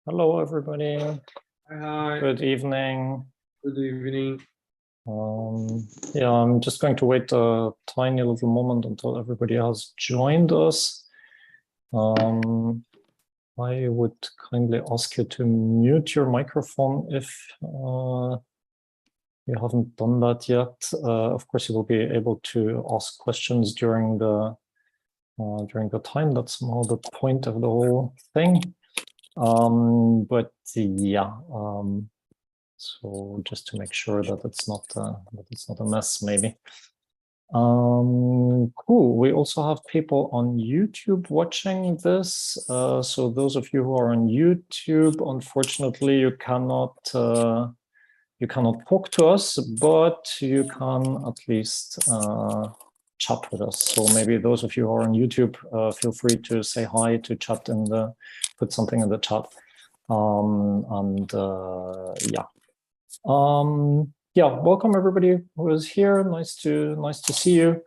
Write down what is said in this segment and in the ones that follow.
Hello, everybody. Hi. Good evening. Good evening. Yeah, I'm just going to wait a tiny little moment until everybody has joined us. I would kindly ask you to mute your microphone if you haven't done that yet. Of course, you will be able to ask questions during the time. That's more the point of the whole thing. But yeah, so just to make sure that it's not a mess, maybe. Cool. We also have people on YouTube watching this. So those of you who are on YouTube, unfortunately, you cannot talk to us, but you can at least chat with us. So maybe those of you who are on YouTube, feel free to say hi, to chat put something in the chat. Yeah, welcome everybody who is here. Nice to see you.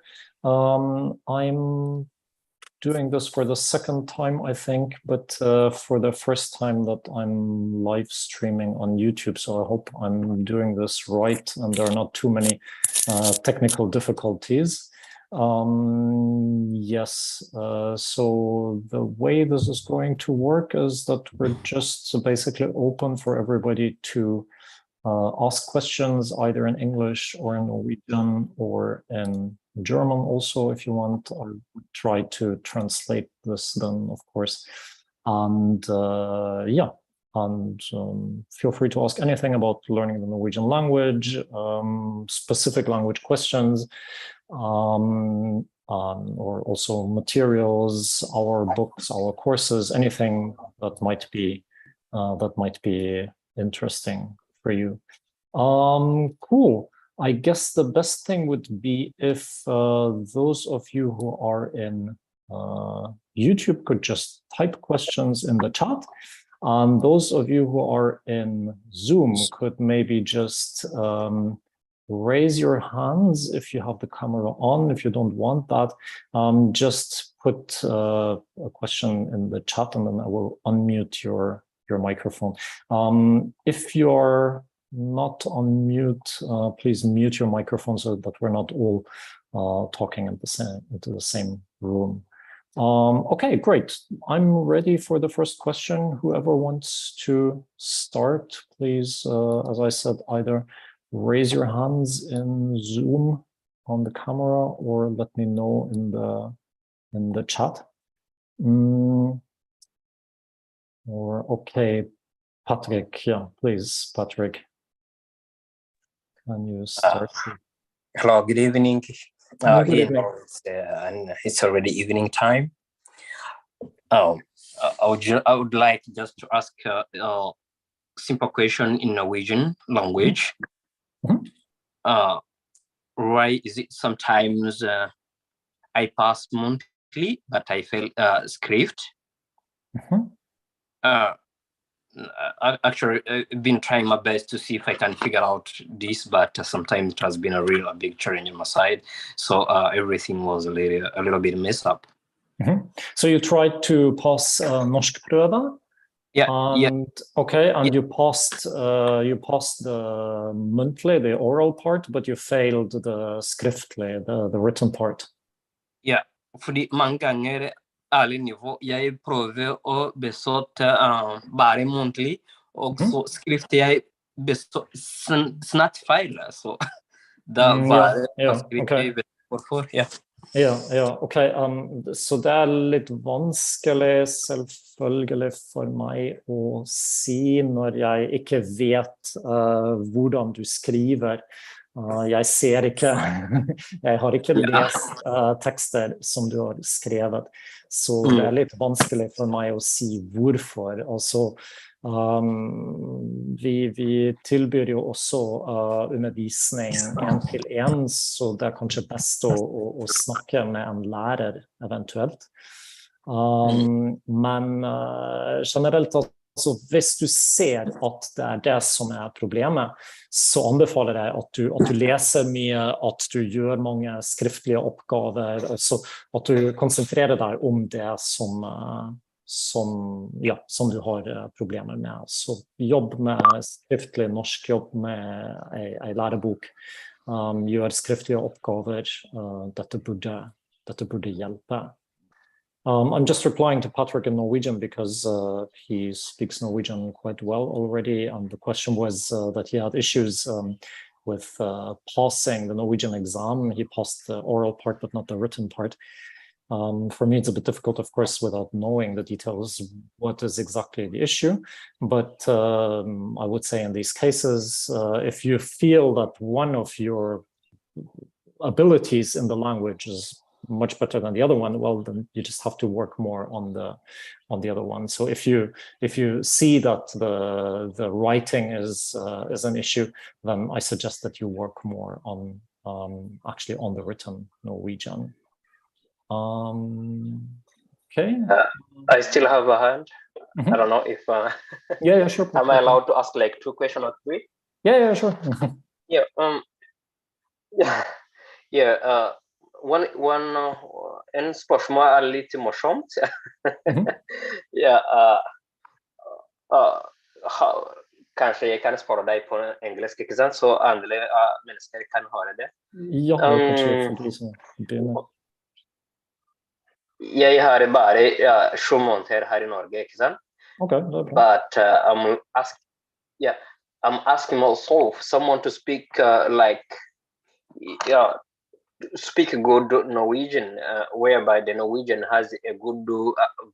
I'm doing this for the second time, I think, but for the first time that I'm live streaming on YouTube. So I hope I'm doing this right and there are not too many technical difficulties. Yes, so the way this is going to work is that we're just basically open for everybody to ask questions either in English or in Norwegian or in German also, if you want. I'll try to translate this then, of course. And yeah, and feel free to ask anything about learning the Norwegian language, specific language questions, or also materials, our books, our courses, anything that might be interesting for you. Cool. I guess the best thing would be if those of you who are in YouTube could just type questions in the chat. And those of you who are in Zoom could maybe just raise your hands if you have the camera on. If you don't want that, just put a question in the chat and then I will unmute your microphone. If you're not on mute, please mute your microphone so that we're not all talking into the same room. Okay, great. I'm ready for the first question. Whoever wants to start, please, as I said, either raise your hands in Zoom on the camera or let me know in the chat. Or okay, Patrick, yeah, please, Patrick. Can you start? Hello, good evening. Good evening. It's already evening time. I would like just to ask a simple question in Norwegian language. Why is it sometimes I pass monthly, but I fail script? Actually, I've been trying my best to see if I can figure out this, but sometimes it has been a big challenge on my side. So everything was a little bit messed up. So you tried to pass norskprøve? Yeah. Okay, and you passed the monthly, the oral part, but you failed the skriftlig, the written part. Yeah, fordi mange ganger ærlig nivå, jeg prøver å besøke bare muntlig, og så skrifter jeg snart feil, så da bare skrifter jeg hvorfor, ja. Ja, ok. Så det er litt vanskelig selvfølgelig for meg å si når jeg ikke vet hvordan du skriver. Jeg ser ikke, jeg har ikke lest tekster som du har skrevet, så det er litt vanskelig for meg å si hvorfor. Altså, vi tilbyr jo også undervisning 1-til-1, så det er kanskje best å snakke med en lærer eventuelt. Men generelt, altså, hvis du ser at det er det som er problemet, så anbefaler jeg at du leser mye, at du gjør mange skriftlige oppgaver, altså at du konsentrerer deg om det som som du har problemer med. Så jobb med skriftlig norsk, jobb med en lærebok, gjør skriftlige oppgaver. Dette burde hjelpe. I'm just replying to Patrick in Norwegian because he speaks Norwegian quite well already. And the question was that he had issues with passing the Norwegian exam. He passed the oral part, but not the written part. For me, it's a bit difficult, of course, without knowing the details, what is exactly the issue. But I would say in these cases, if you feel that one of your abilities in the language is much better than the other one, well, then you just have to work more on the other one. So if you see that the writing is an issue, then I suggest that you work more on actually on the written Norwegian. Okay. I still have a hand. I don't know if yeah, sure. Am I allowed to ask like 2 questions or 3? Yeah, sure. En spørsmål er litt morsomt. Kanskje jeg kan spørre deg på engelsk, ikke sant? Så andre mennesker kan høre det. Ja, kanskje for de som begynner. Jeg har bare 7 måneder her i Norge, ikke sant? Okay, det er bra. But I'm asking myself someone to speak speak good Norwegian, whereby the Norwegian has a good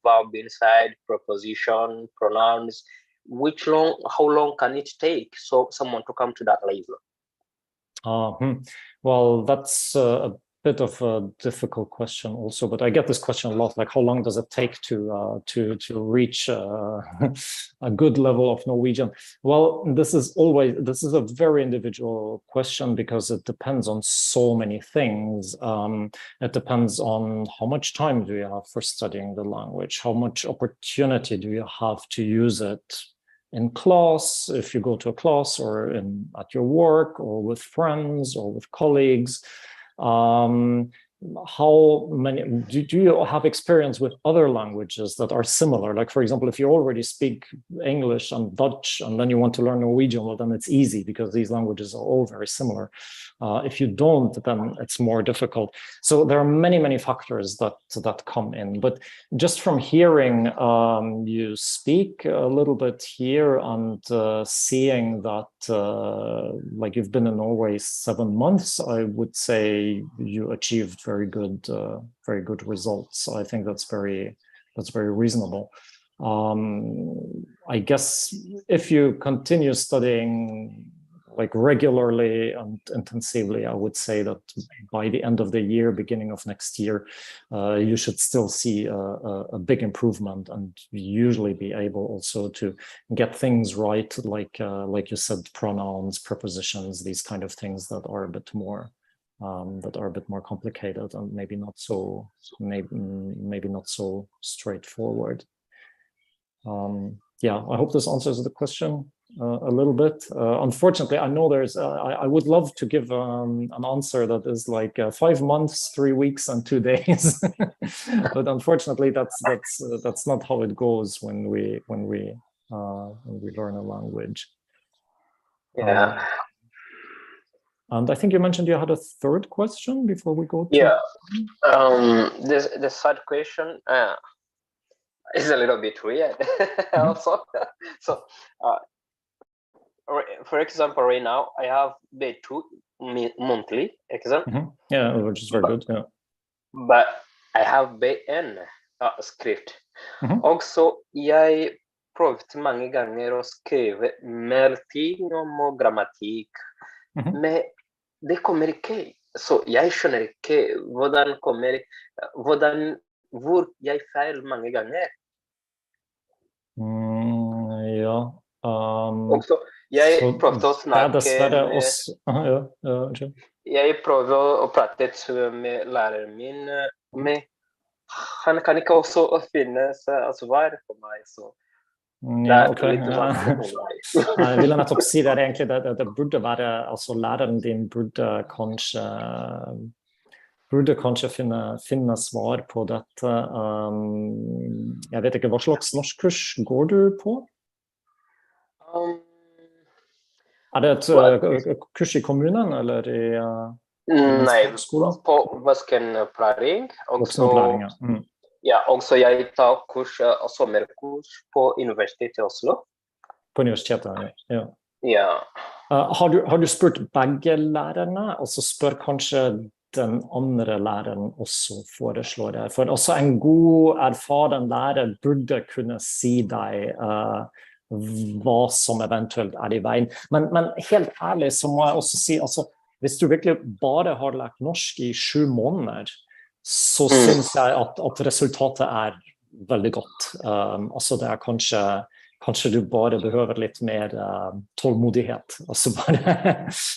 verb inside, preposition, pronouns. How long can it take someone to come to that level? Well, that's a bit of a difficult question also, but I get this question a lot, like how long does it take to reach a good level of Norwegian? Well, this is a very individual question because it depends on so many things. It depends on how much time do you have for studying the language, how much opportunity do you have to use it in class, if you go to a class, or at your work, or with friends, or with colleagues. How many do you have experience with other languages that are similar? Like, for example, if you already speak English and Dutch and then you want to learn Norwegian, well, then it's easy because these languages are all very similar. If you don't, then it's more difficult. So there are many factors that come in. But just from hearing you speak a little bit here and seeing that like you've been in Norway 7 months, I would say you achieved very good results. I think that's very reasonable. I guess if you continue studying like regularly and intensively, I would say that by the end of the year, beginning of next year, you should still see a big improvement and usually be able also to get things right, like you said, pronouns, prepositions, these kind of things that are a bit more complicated and maybe not so straightforward. Yeah, I hope this answers the question a little bit. Unfortunately, I know I would love to give an answer that is like 5 months, 3 weeks, and 2 days, but unfortunately, that's not how it goes when we learn a language. Yeah. And I think you mentioned you had a third question before we go to... Yeah. The third question is a little bit weird also. So, for example, right now I have B2 monthly exam. Yeah, which is very good. Yeah. But I have BN script. Also, jeg prøvde mange ganger å skrive mer ting om grammatikk, men det kommer ikke. Så jeg skjønner ikke hvor jeg feil mange ganger. Ja. Også, jeg prøvde å snakke Jeg prøvde å prate med læreren min, men han kan ikke også finne svar for meg, så ja, okay. Jeg ville nettopp si det egentlig, det burde være, altså læreren din burde kanskje burde kanskje finne svar på dette. Jeg vet ikke, hva slags norskkurs går du på? Det et kurs I kommunen, eller I Nei, skolen? på voksenopplæring. Voksenopplæring, ja. Ja, også jeg tar sommerkurs på Universitetet I Oslo. På universitetet, ja. Ja. Har du spurt begge lærerne, og så spør kanskje den andre læreren også, foreslår jeg. For også en god, erfaren lærer burde kunne si deg hva som eventuelt I veien. Men helt ærlig så må jeg også si, altså, hvis du virkelig bare har lært norsk I 7 måneder, så synes jeg at resultatet veldig godt. Altså det kanskje du bare behøver litt mer tålmodighet. Altså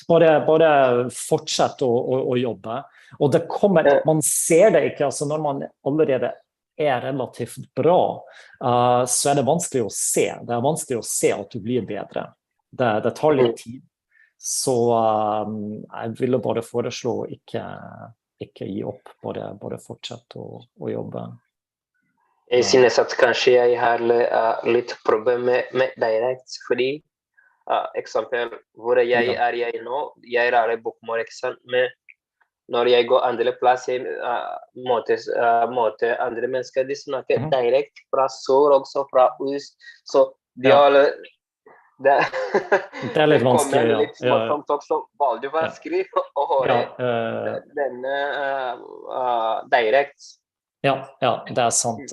bare fortsett å jobbe. Og det kommer, man ser det ikke, altså når man allerede relativt bra, så det vanskelig å se. Det vanskelig å se at du blir bedre. Det tar litt tid. Så jeg ville bare foreslå ikke gi opp, bare fortsett å jobbe. Jeg synes at kanskje jeg har litt problem med direkt, fordi eksempel hvor jeg nå, jeg lærer bokmål, ikke sant, men når jeg går andre plass, jeg møter andre mennesker, de snakker direkt fra sør, også fra øst, så de har det litt vanskelig, ja. Litt småsomt også, veldig vanskelig å høre denne direkt. Yeah, det sant.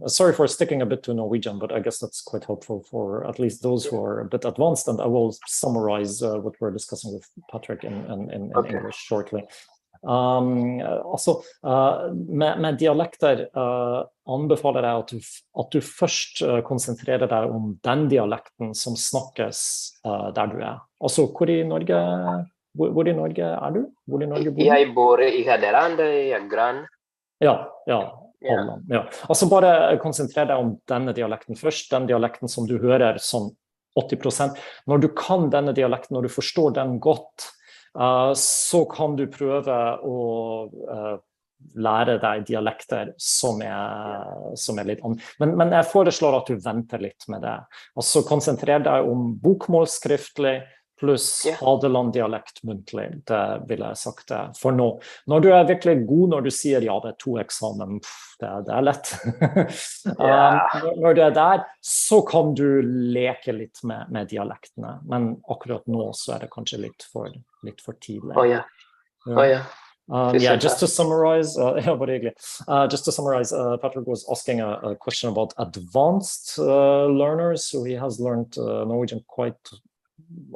Sorry for sticking a bit to Norwegian, but I guess that's quite helpful for at least those who are a bit advanced, and I will summarize what we're discussing with Patrick in English shortly. Altså, med dialekter anbefaler jeg at du først konsentrerer deg om den dialekten som snakkes der du Altså, hvor I Norge du? Hvor I Norge bor du? Jeg bor I Hadeland, I Gran. Ja. Altså bare konsentrer deg om denne dialekten først, den dialekten som du hører sånn 80%. Når du kan denne dialekten, når du forstår den godt, så kan du prøve å lære deg dialekter som litt annet. Men jeg foreslår at du venter litt med det. Altså konsentrer deg om bokmål skriftlig, pluss Hadeland-dialekt muntlig, det vil jeg sagt det for nå. Når du virkelig god, når du sier ja, det 2 eksamen, det lett. Når du der, så kan du leke litt med dialektene, men akkurat nå så det kanskje litt for tidlig. Just to summarize, Patrick was asking a question about advanced learners, so he has learned Norwegian quite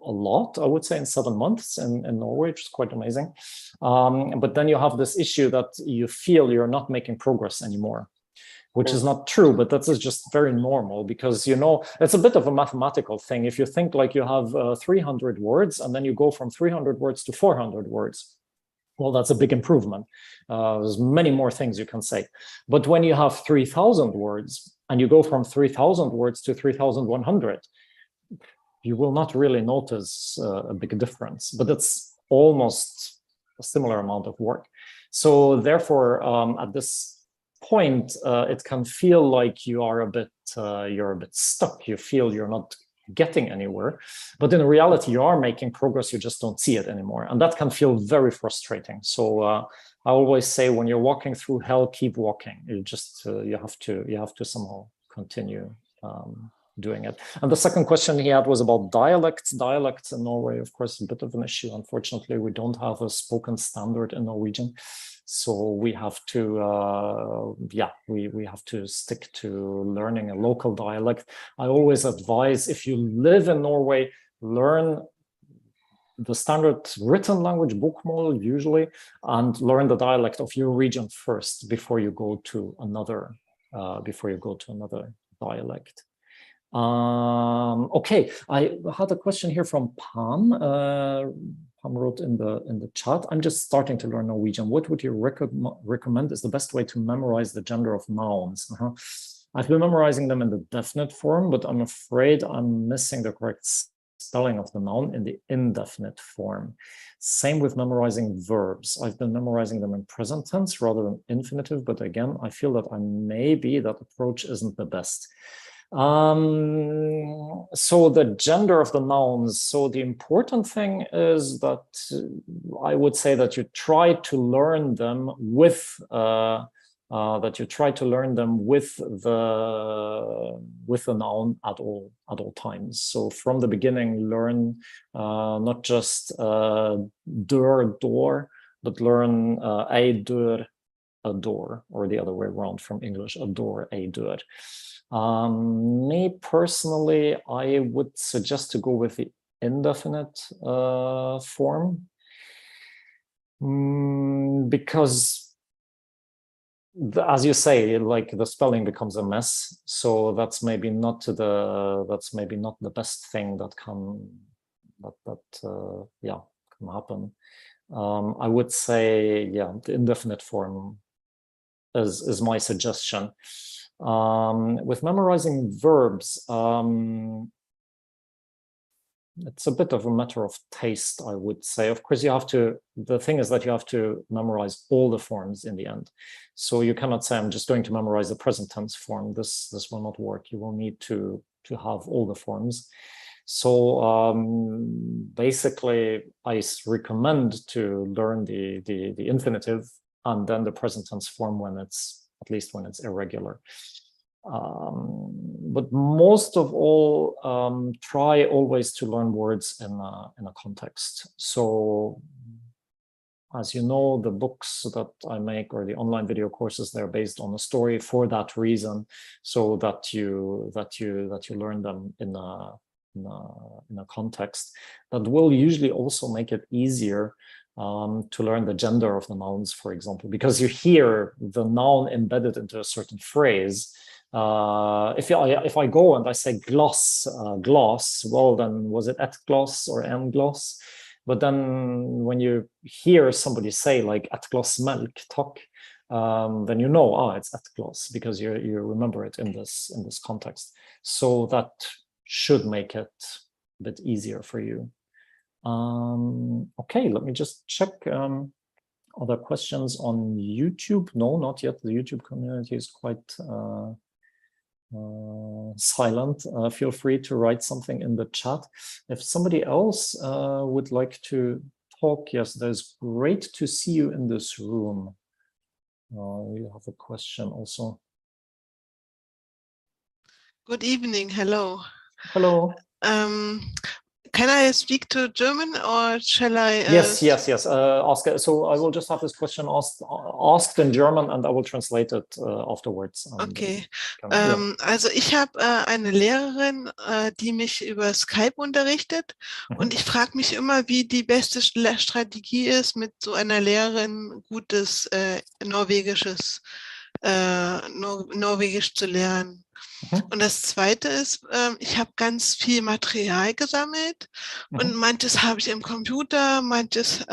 a lot, I would say, in 7 months in Norway, which is quite amazing. But then you have this issue that you feel you're not making progress anymore, which is not true, but that is just very normal because, you know, it's a bit of a mathematical thing. If you think like you have 300 words and then you go from 300 words to 400 words, well, that's a big improvement. There's many more things you can say. But when you have 3,000 words and you go from 3,000 words to 3,100, you will not really notice a big difference, but it's almost a similar amount of work. So therefore, at this point, it can feel like you're a bit stuck. You feel you're not getting anywhere, but in reality, you are making progress. You just don't see it anymore, and that can feel very frustrating. So I always say, when you're walking through hell, keep walking. You just you have to somehow continue doing it. And the second question he had was about dialects. Dialects in Norway, of course, a bit of an issue. Unfortunately, we don't have a spoken standard in Norwegian, so we have to we have to stick to learning a local dialect. I always advise, if you live in Norway, learn the standard written language, bokmål usually, and learn the dialect of your region first before you go to another dialect. Okay, I had a question here from Pam. Pam wrote in the chat, I'm just starting to learn Norwegian. What would you recommend is the best way to memorize the gender of nouns? I've been memorizing them in the definite form, but I'm afraid I'm missing the correct spelling of the noun in the indefinite form. Same with memorizing verbs. I've been memorizing them in present tense rather than infinitive, but again, I feel that maybe that approach isn't the best. So the gender of the nouns. So the important thing is that I would say that you try to learn them with the noun at all times. So from the beginning, learn not just dør, door, but learn a dør, a door, or the other way around from English, a door, a dør. Me personally, I would suggest to go with the indefinite form, because as you say, like the spelling becomes a mess. So that's maybe not the best thing that can happen. I would say, the indefinite form is my suggestion. With memorizing verbs, it's a bit of a matter of taste, I would say. Of course, the thing is that you have to memorize all the forms in the end. So you cannot say, I'm just going to memorize the present tense form. This will not work. You will need to have all the forms. So basically, I recommend to learn the infinitive and then the present tense form at least when it's irregular. But most of all, try always to learn words in a context. So, as you know, the books that I make or the online video courses, they're based on a story for that reason, so that you learn them in a context. That will usually also make it easier to learn the gender of the nouns, for example, because you hear the noun embedded into a certain phrase. If I go and I say glass, well, then was it et glas or en glas? But then when you hear somebody say like et glas melk, takk, then you know, it's et glas, because you remember it in this context. So that should make it a bit easier for you. Okay, let me just check other questions on YouTube. No, not yet. The YouTube community is quite silent. Feel free to write something in the chat. If somebody else would like to talk, yes, there's great to see you in this room. You have a question also. Good evening. Hello. Hello. Can I speak to German or shall I? Yes. Ask. So I will just have this question asked in German, and I will translate it afterwards. Okay. Also ich habe eine Lehrerin, die mich über Skype unterrichtet, und ich frage mich immer, wie die beste Strategie ist, mit so einer Lehrerin gutes Norwegisch zu lernen. Und das Zweite ist, ich habe ganz viel Material gesammelt, und manches habe ich im Computer, manches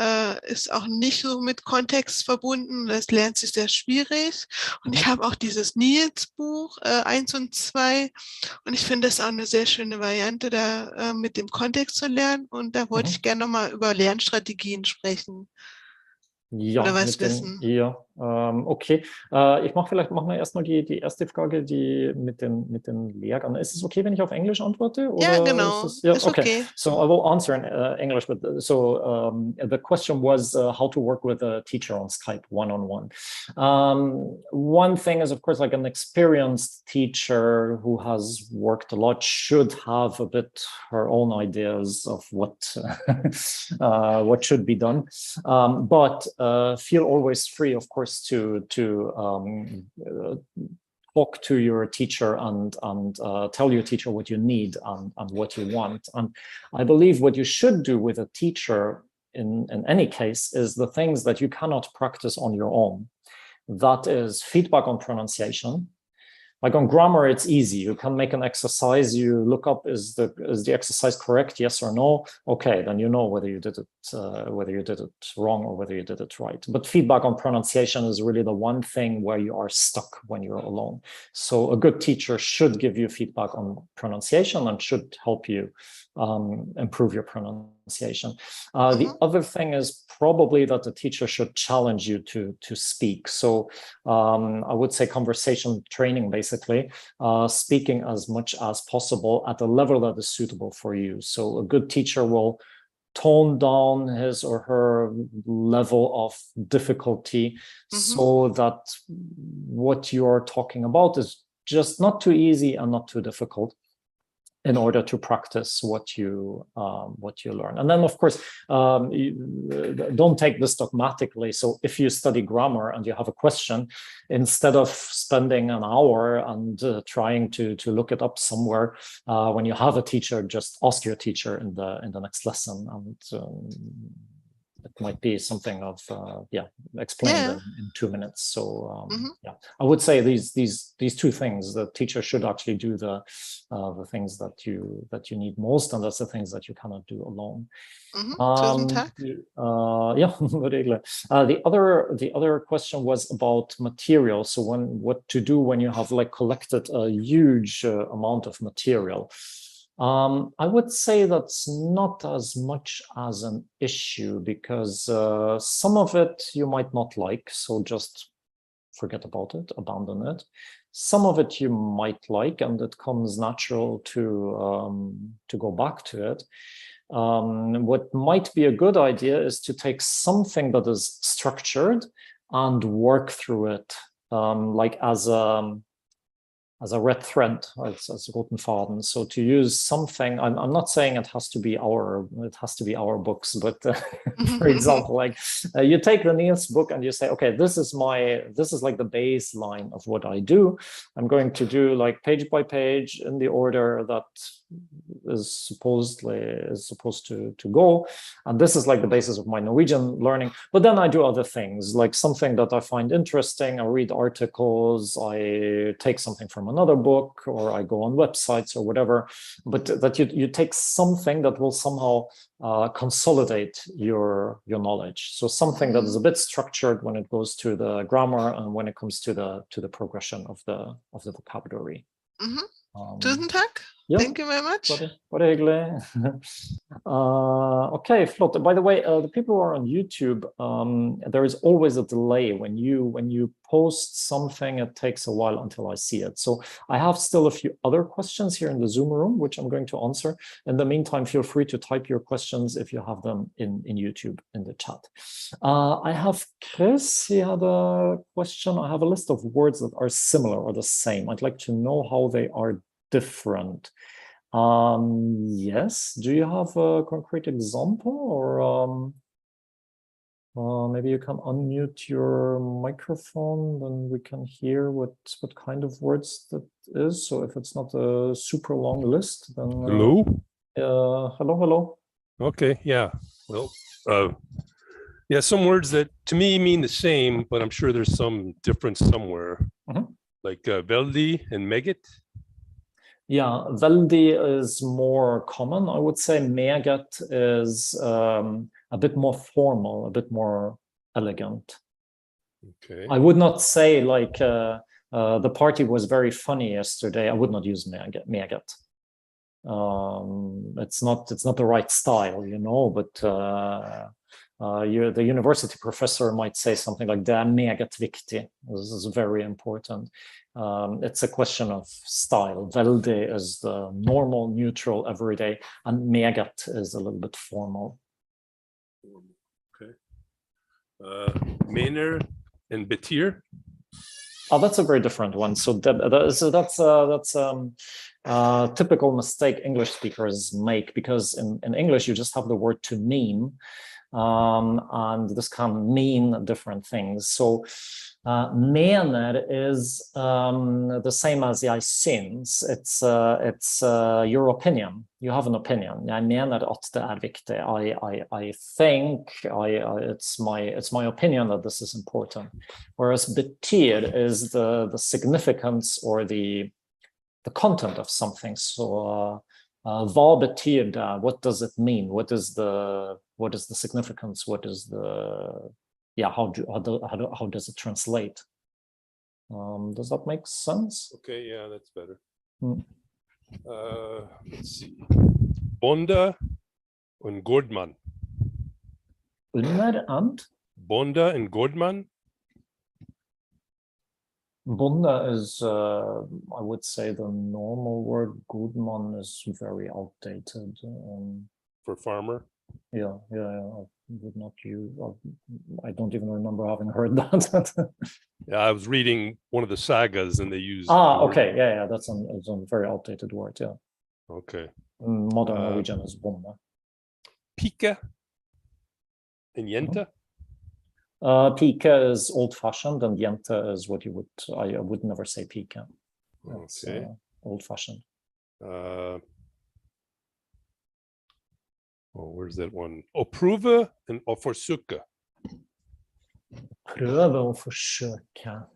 ist auch nicht so mit Kontext verbunden. Das lernt sich sehr schwierig. Und ich habe auch dieses Nils-Buch 1 und 2, und ich finde das auch eine sehr schöne Variante, da mit dem Kontext zu lernen. Und da wollte ich gerne nochmal über Lernstrategien sprechen. Ja, oder was wissen. Okay. Machen wir erstmal die erste Frage, die mit den Lehrern. Ist es okay, wenn ich auf Englisch antworte? Oder ja, genau. Ist okay. So I will answer in English. But the question was how to work with a teacher on Skype one-on-one. One thing is, of course, like an experienced teacher who has worked a lot should have a bit her own ideas of what should be done. But feel always free, of course, to talk to your teacher and tell your teacher what you need and what you want. And I believe what you should do with a teacher in any case is the things that you cannot practice on your own. That is feedback on pronunciation, Like on grammar, it's easy. You can make an exercise. You look up, is the exercise correct? Yes or no? Okay, then you know whether you did it wrong or whether you did it right. But feedback on pronunciation is really the one thing where you are stuck when you're alone. So a good teacher should give you feedback on pronunciation and should help you improve your pronunciation. The other thing is probably that the teacher should challenge you to speak. So I would say conversation training, basically, speaking as much as possible at a level that is suitable for you. So a good teacher will tone down his or her level of difficulty so that what you're talking about is just not too easy and not too difficult, in order to practice what you learn. And then, of course, don't take this dogmatically. So if you study grammar and you have a question, instead of spending an hour and trying to look it up somewhere, when you have a teacher, just ask your teacher in the next lesson, and it might be something of explained in 2 minutes. So yeah, I would say these two things. The teacher should actually do the things that you need most, and that's the things that you cannot do alone. Yeah, the other question was about material. So what to do when you have like collected a huge amount of material. I would say that's not as much as an issue, because some of it you might not like, so just forget about it, abandon it. Some of it you might like, and it comes natural to go back to it. What might be a good idea is to take something that is structured and work through it, like as a red thread, as roten faden. So to use something, I'm not saying it has to be our books, but for example, like you take the Niels book and you say, okay, this is like the baseline of what I do. I'm going to do like page by page in the order that is supposed to go, and this is like the basis of my Norwegian learning. But then I do other things, like something that I find interesting. I read articles, I take something from another book, or I go on websites or whatever. But that you take something that will somehow consolidate your knowledge. So something that is a bit structured when it goes to the grammar and when it comes to the progression of the vocabulary. Tusen takk. Ja, thank you very much. Bare hyggelig. Okay, flott. By the way, the people who are on YouTube, there is always a delay when you post something. It takes a while until I see it. So I have still a few other questions here in the Zoom room, which I'm going to answer. In the meantime, feel free to type your questions if you have them in YouTube in the chat. I have Chris. He had a question. I have a list of words that are similar or the same. I'd like to know how they are different. Yes. Do you have a concrete example, or maybe you can unmute your microphone, then we can hear what kind of words that is. So if it's not a super long list, then hello. Hello. Okay. Yeah. Well, yeah, some words that to me mean the same, but I'm sure there's some difference somewhere. Like veldig and meget. Yeah, veldig is more common. I would say meget is a bit more formal, a bit more elegant. Okay. I would not say like the party was very funny yesterday. I would not use meget. It's not the right style, you know, but the university professor might say something like "det är meget viktigt." This is very important. It's a question of style. Veldig is the normal, neutral, everyday, and meget is a little bit formal. Okay. Mener and betir. Oh, that's a very different one. So that's typical mistake English speakers make, because in English you just have the word to mean. and this can mean different things. So mener is the same as jeg syns. It's your opinion. You have an opinion. Jeg mener at det viktig. I think it's my opinion that this is important. Whereas betyr is the significance or the content of something. So hva betyr det? What does it mean? What is the significance? What is the how does it translate? Does that make sense? Okay, yeah, that's better. Mm. Let's see. Bonde and Gordman. Under and? Bonde and Gordman. Bonde is, I would say, the normal word. Gudman is very outdated. For farmer? Yeah. I would not use. I don't even remember having heard that. Yeah, I was reading one of the sagas, and they used. Okay, yeah. It's a very outdated word. Yeah. Okay. Modern Norwegian is bonde. Pika and yenta. Pika is old-fashioned, and yenta is what you would. I would never say pika. It's Okay. Old-fashioned. Where's that one? Oh, prøve and forsøke. Prøve og forsøke.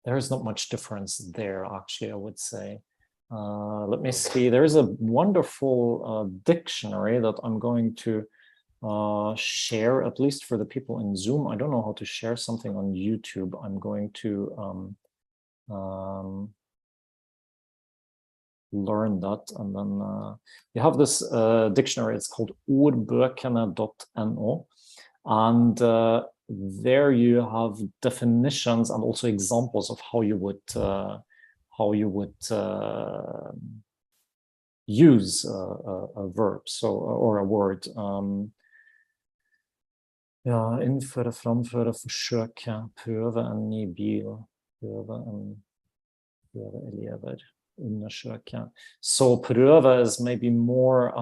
There is not much difference there, actually, I would say. Let me see. There is a wonderful dictionary that I'm going to share, at least for the people in Zoom. I don't know how to share something on YouTube. I'm going to learn that, and then you have this dictionary. It's called ordbøkene.no, and there you have definitions and also examples of how you would use a verb, or a word. Innføre, framføre, forsøke, prøve en ny bil, prøve elever. Undersøke. So prøve is maybe more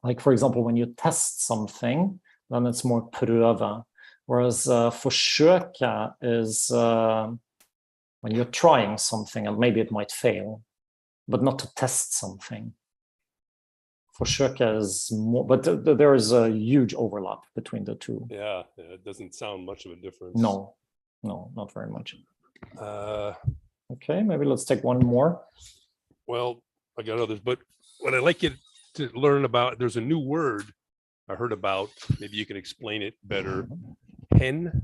like, for example, when you test something, then it's more prøve, whereas forsøke is when you're trying something and maybe it might fail, but not to test something. Forsøke is more, but there is a huge overlap between the two. Yeah, it doesn't sound much of a difference. No, not very much. Okay, maybe let's take one more. Well, I got others, but what I'd like you to learn about, there's a new word I heard about. Maybe you can explain it better. Hen.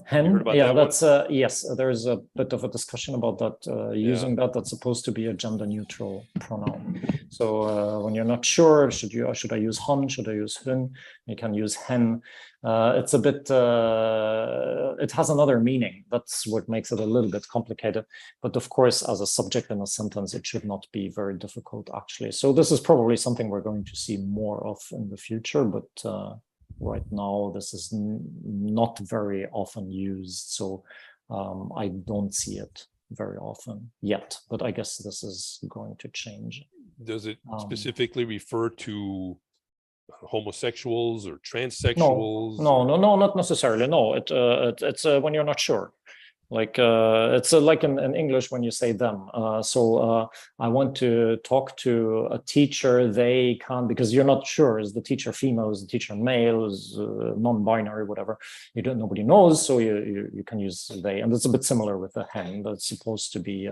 Hen, about yeah, that that's yes. There's a bit of a discussion about that. Using that's supposed to be a gender-neutral pronoun. So when you're not sure, should I use han? Should I use hun? You can use hen. It's a bit. It has another meaning. That's what makes it a little bit complicated. But of course, as a subject in a sentence, it should not be very difficult, actually. So this is probably something we're going to see more of in the future, but. Right now, this is not very often used, so I don't see it very often yet, but I guess this is going to change. Does it specifically refer to homosexuals or transsexuals? No, not necessarily. No, it's when you're not sure. Like it's like in English when you say them. So I want to talk to a teacher. They can, because you're not sure, is the teacher female, is the teacher male, is non-binary, whatever. Nobody knows, so you can use they. And it's a bit similar with the hen. That's supposed to be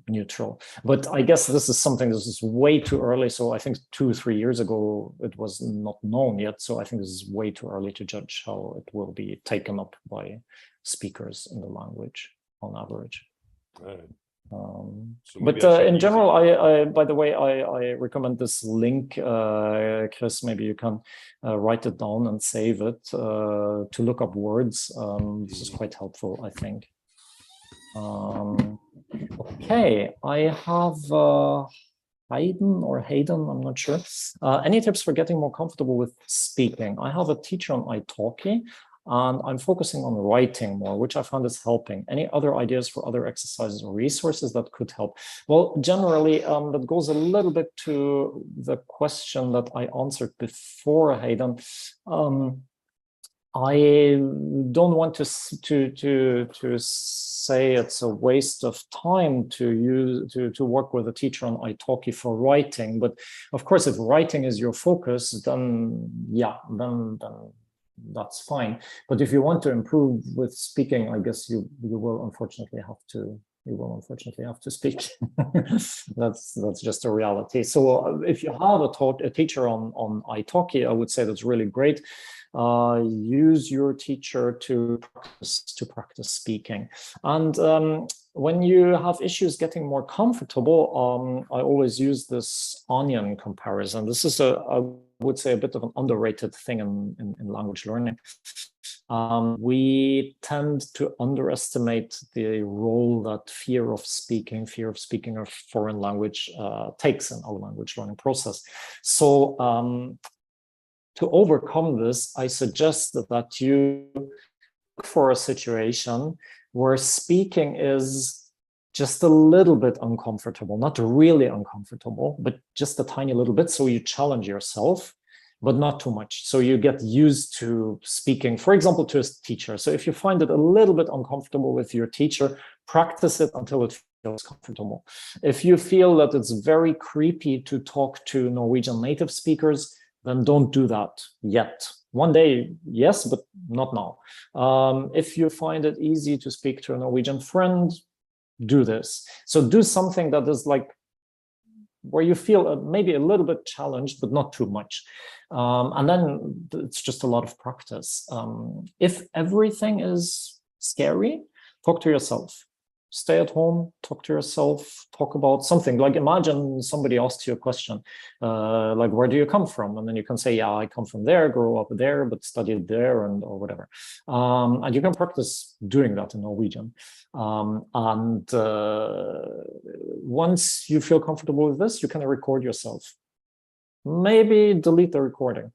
neutral. But I guess this is something. This is way too early. So I think 2 or 3 years ago it was not known yet. So I think this is way too early to judge how it will be taken up by speakers in the language on average. Right. But in general, I by the way, I recommend this link, Chris. Maybe you can write it down and save it to look up words. This is quite helpful, I think. Okay, I have Hayden, I'm not sure. Any tips for getting more comfortable with speaking? I have a teacher on italki, And I'm focusing on writing more, which I found is helping. Any other ideas for other exercises or resources that could help? Well, generally, that goes a little bit to the question that I answered before, Hayden. I don't want to say it's a waste of time to work with a teacher on italki for writing, but of course, if writing is your focus, then yeah, then that's fine. But if you want to improve with speaking, I guess you will unfortunately have to speak. that's just a reality. So if you have a teacher on italki, I would say that's really great. Use your teacher to practice speaking. And when you have issues getting more comfortable, I always use this onion comparison. This is I would say a bit of an underrated thing in language learning. We tend to underestimate the role that fear of speaking a foreign language takes in our language learning process. So to overcome this, I suggest that you look for a situation where speaking is just a little bit uncomfortable, not really uncomfortable, but just a tiny little bit. So you challenge yourself, but not too much. So you get used to speaking, for example, to a teacher. So if you find it a little bit uncomfortable with your teacher, practice it until it feels comfortable. If you feel that it's very creepy to talk to Norwegian native speakers, then don't do that yet. One day, yes, but not now. If you find it easy to speak to a Norwegian friend, do this. So do something that is like where you feel maybe a little bit challenged, but not too much. And then it's just a lot of practice. If everything is scary, talk to yourself. Stay at home, talk to yourself, talk about something. Like imagine somebody asks you a question, like, where do you come from? And then you can say, yeah, I come from there, grew up there, but studied there, or whatever. And you can practice doing that in Norwegian. Once you feel comfortable with this, you can record yourself. Maybe delete the recording.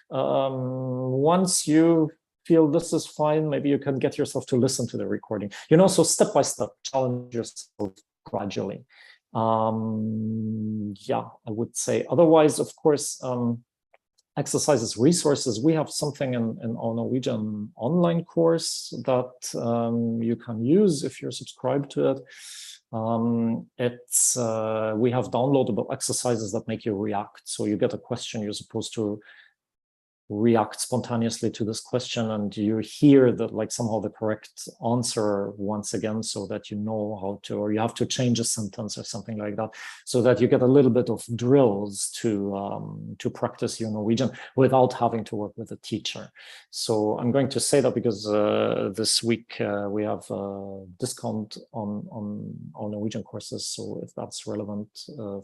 Once you feel this is fine, maybe you can get yourself to listen to the recording. So step by step, challenge yourself gradually. Yeah, I would say. Otherwise, of course, exercises, resources. We have something in our Norwegian online course that you can use if you're subscribed to it. We have downloadable exercises that make you react. So you get a question, you're supposed to react spontaneously to this question, and you hear that like somehow the correct answer once again, so that you know how to, or you have to change a sentence or something like that, so that you get a little bit of drills to practice your Norwegian without having to work with a teacher. So I'm going to say that because this week we have a discount on our Norwegian courses. So if that's relevant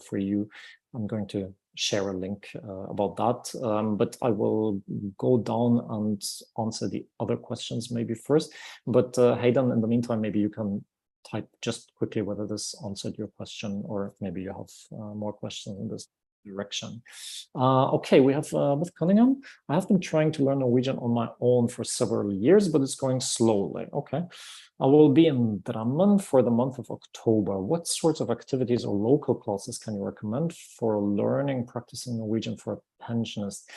for you, I'm going to share a link about that, but I will go down and answer the other questions maybe first. But Hayden, in the meantime, maybe you can type just quickly whether this answered your question, or maybe you have more questions in this direction. Okay, we have with Cunningham. I have been trying to learn Norwegian on my own for several years, but it's going slowly. Okay. I will be in Drammen for the month of October. What sorts of activities or local classes can you recommend for learning, practicing Norwegian for a pensionist?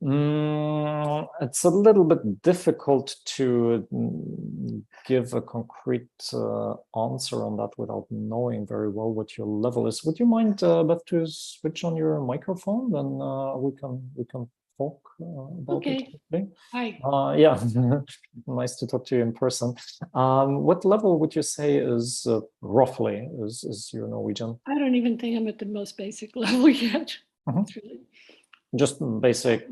It's a little bit difficult to give a concrete answer on that without knowing very well what your level is. Would you mind, Beth, to switch on your microphone? Then we can talk about it. Okay. Hi. Yeah, nice to talk to you in person. What level would you say is roughly is your Norwegian? I don't even think I'm at the most basic level yet. It's really just basic,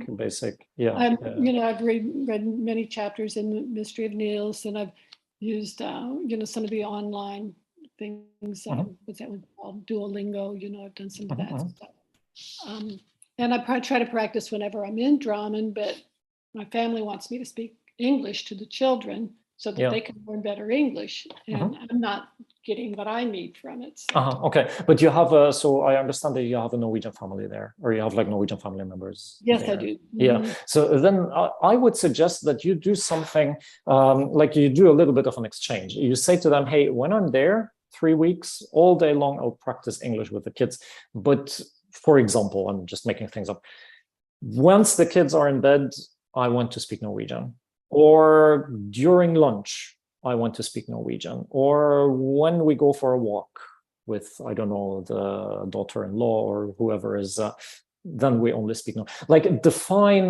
yeah. I've read many chapters in the Mystery of Niels, and I've used some of the online things. What's that one called? Duolingo. I've done some of that stuff. And I try to practice whenever I'm in Drammen, but my family wants me to speak English to the children so that they can learn better English. And I'm not getting what I need from it. So. Okay, but you have a, so I understand that you have a Norwegian family there, or you have like Norwegian family members. Yes, there. I do. Yeah, so then I would suggest that you do something like you do a little bit of an exchange. You say to them, hey, when I'm there, 3 weeks, all day long, I'll practice English with the kids. But for example, I'm just making things up. Once the kids are in bed, I want to speak Norwegian. Or during lunch, I want to speak Norwegian. Or when we go for a walk with, I don't know, the daughter-in-law or whoever is, then we only speak Norwegian. Like define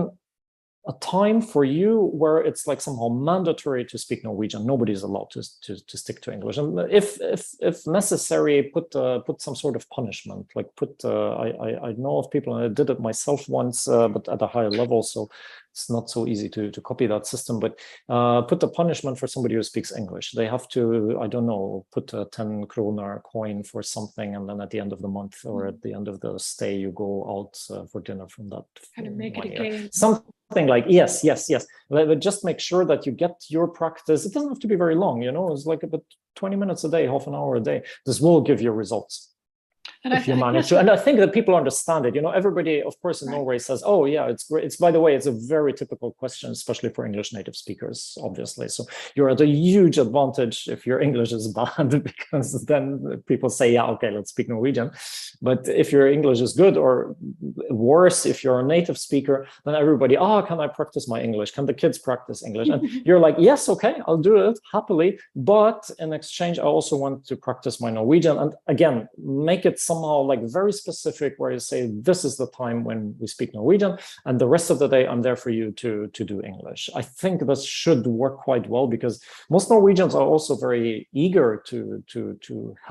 a time for you where it's like somehow mandatory to speak Norwegian. Nobody's allowed to stick to English. And if necessary, put some sort of punishment. Like I know of people, and I did it myself once, but at a higher level, so it's not so easy to copy that system. But put a punishment for somebody who speaks English. They have to, I don't know, put a 10 kroner coin for something, and then at the end of the month or at the end of the stay, you go out for dinner from that. Kind of make it a game. Something like yes. But just make sure that you get your practice. It doesn't have to be very long, it's like about 20 minutes a day, half an hour a day. This will give you results. And if you manage to, and I think that people understand it. Everybody, of course, in Norway says, "Oh, yeah, it's great." It's, by the way, it's a very typical question, especially for English native speakers, obviously. So you're at a huge advantage if your English is bad, because then people say, "Yeah, okay, let's speak Norwegian." But if your English is good, or worse, if you're a native speaker, then everybody, can I practice my English? Can the kids practice English? And you're like, "Yes, okay, I'll do it happily, but in exchange, I also want to practice my Norwegian." And again, make it somehow like very specific, where you say, this is the time when we speak Norwegian, and the rest of the day I'm there for you to do English. I think this should work quite well, because most Norwegians are also very eager to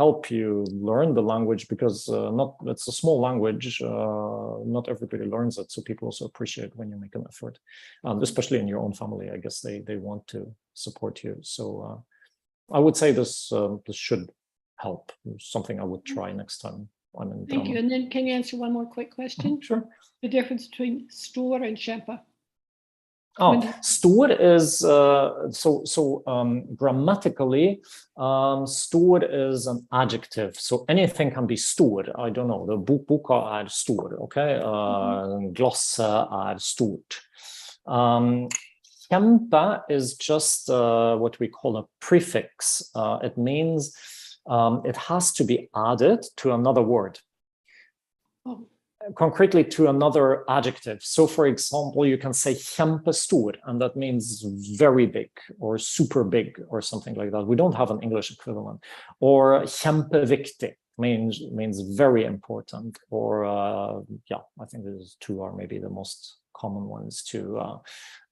help you learn the language, because it's a small language, not everybody learns it, so people also appreciate when you make an effort, especially in your own family. I guess they want to support you. So I would say this should help. Something I would try next time I'm in. Thank you. And then can you answer one more quick question? Sure. The difference between stor and kjempe. Stor is grammatically, stor is an adjective. So anything can be stor. I don't know. The boka stor. Okay. Glasset stort. Kjempe is just what we call a prefix. It means it has to be added to another word, concretely to another adjective. So, for example, you can say kjempestor, and that means very big or super big or something like that. We don't have an English equivalent. Or kjempeviktig means very important. Or I think these two are maybe the most common ones too.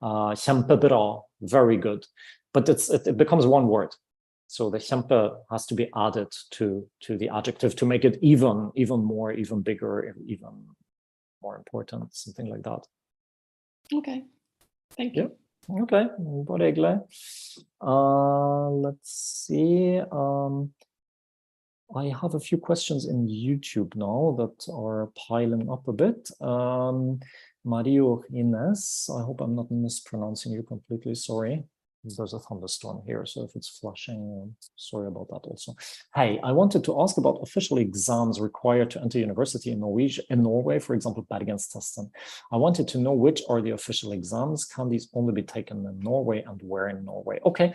Kjempebra, very good, but it becomes one word. So the kjempe has to be added to the adjective to make it even more, even bigger, even more important, something like that. Okay, thank you. Yeah. Okay, bare hyggelig. Let's see. I have a few questions in YouTube now that are piling up a bit. Mario Ines, I hope I'm not mispronouncing you completely, sorry. There's a thunderstorm here, so if it's flashing, sorry about that also. Hey, I wanted to ask about official exams required to enter university in Norway, for example, Bergenstesten. I wanted to know which are the official exams. Can these only be taken in Norway, and where in Norway? Okay,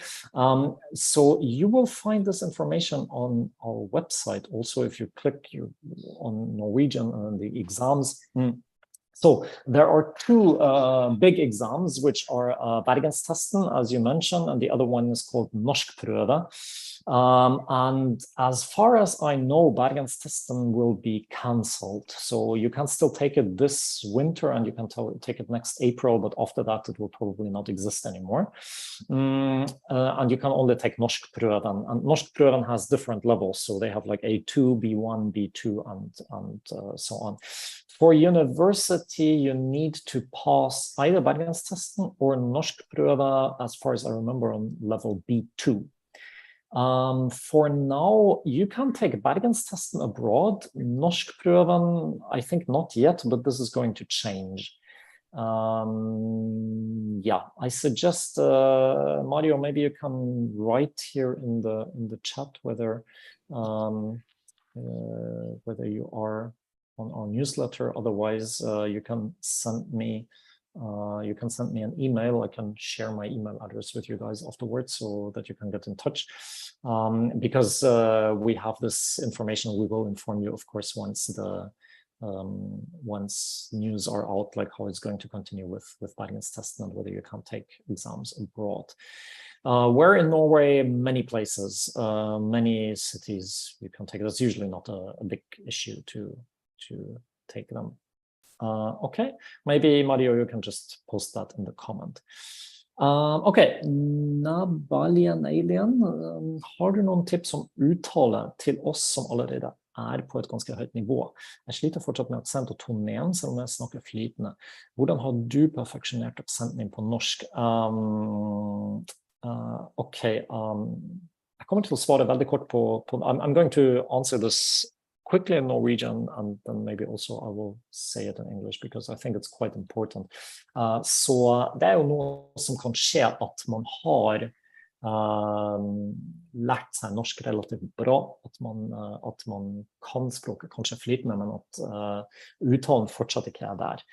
so you will find this information on our website. Also, if you click on Norwegian and the exams, so there are two big exams, which are Bergenstesten, as you mentioned, and the other one is called Norskprøve. And as far as I know, Bergenstesten will be cancelled. So you can still take it this winter, and you can take it next April, but after that, it will probably not exist anymore. And you can only take Norskprøven. And Norskprøven has different levels. So they have like A2, B1, B2, and so on. For university, you need to pass either Bergenstesten or Norskprøve, as far as I remember, on level B2. For now, you can take Bergenstesten abroad. Norskprøven, I think not yet, but this is going to change. yeah, I suggest Mario, maybe you can write here in the chat whether you are on our newsletter. Otherwise, you can send me an email. I can share my email address with you guys afterwards so that you can get in touch. Because we have this information, we will inform you, of course, once news are out, like how it's going to continue with Bergenstesten and whether you can take exams abroad. Where in Norway, many places, many cities you can take. That's usually not a big issue to take them. Okay, maybe Mario, you can just post that in the comment. Okay, Nabalian Alien, har du noen tips om uttale til oss som allerede på et ganske høyt nivå? Jeg sliter fortsatt med aksent og tonen, selv om jeg snakker flytende. Hvordan har du perfeksjonert aksenten din på norsk? Okay, jeg kommer til å svare veldig kort på I'm going to answer this quickly in Norwegian, and then maybe also I will say it in English because I think it's quite important. Så det jo noe som kan skje at man har lært seg norsk relativt bra, at man kan språket kanskje flytende, men at uttalen fortsatt ikke der.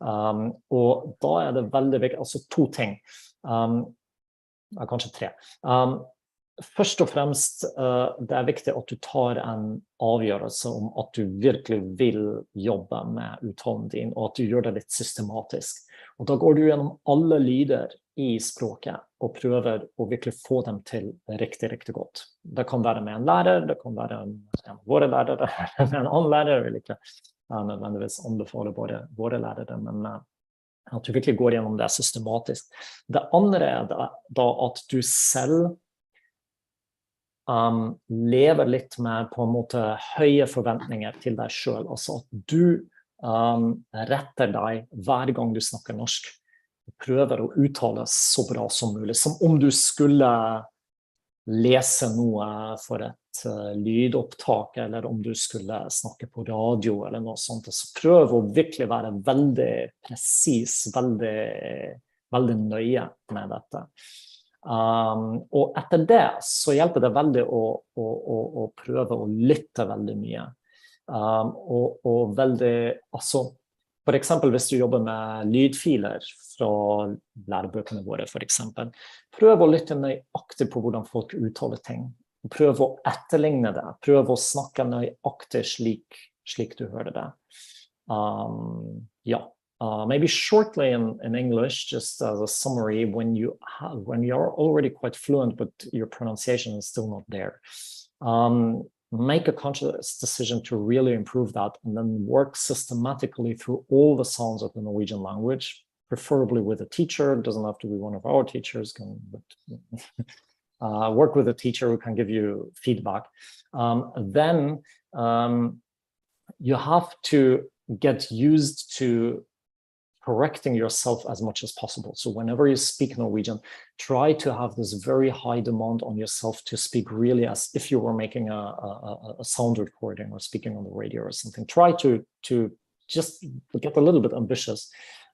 Og da det veldig viktig, altså to ting, kanskje tre. Først og fremst, det viktig at du tar en avgjørelse om at du virkelig vil jobbe med uttalen din, og at du gjør det litt systematisk. Og da går du gjennom alle lyder i språket og prøver å virkelig få dem til riktig godt. Det kan være med en lærer, det kan være en av våre lærere, en annen lærer, jeg vil ikke nødvendigvis anbefale våre lærere, men at du virkelig går gjennom det systematisk. Det andre da at du selv lever litt med på en måte høye forventninger til deg selv, altså at du retter deg hver gang du snakker norsk, og prøver å uttale så bra som mulig, som om du skulle lese noe for et lydopptak, eller om du skulle snakke på radio eller noe sånt, så prøv å virkelig være veldig presis, veldig nøye med dette. Og etter det så hjelper det veldig å prøve å lytte veldig mye. Og veldig, altså, for eksempel hvis du jobber med lydfiler fra lærebøkene våre, for eksempel, prøv å lytte nøyaktig på hvordan folk uttaler ting. Prøv å etterligne det. Prøv å snakke nøyaktig slik du hører det. Ja. Maybe shortly in English, just as a summary, when you're already quite fluent, but your pronunciation is still not there, make a conscious decision to really improve that, and then work systematically through all the sounds of the Norwegian language, preferably with a teacher. It doesn't have to be one of our teachers, but work with a teacher who can give you feedback. Then you have to get used to correcting yourself as much as possible. So whenever you speak Norwegian, try to have this very high demand on yourself to speak really as if you were making a sound recording or speaking on the radio or something. Try to just get a little bit ambitious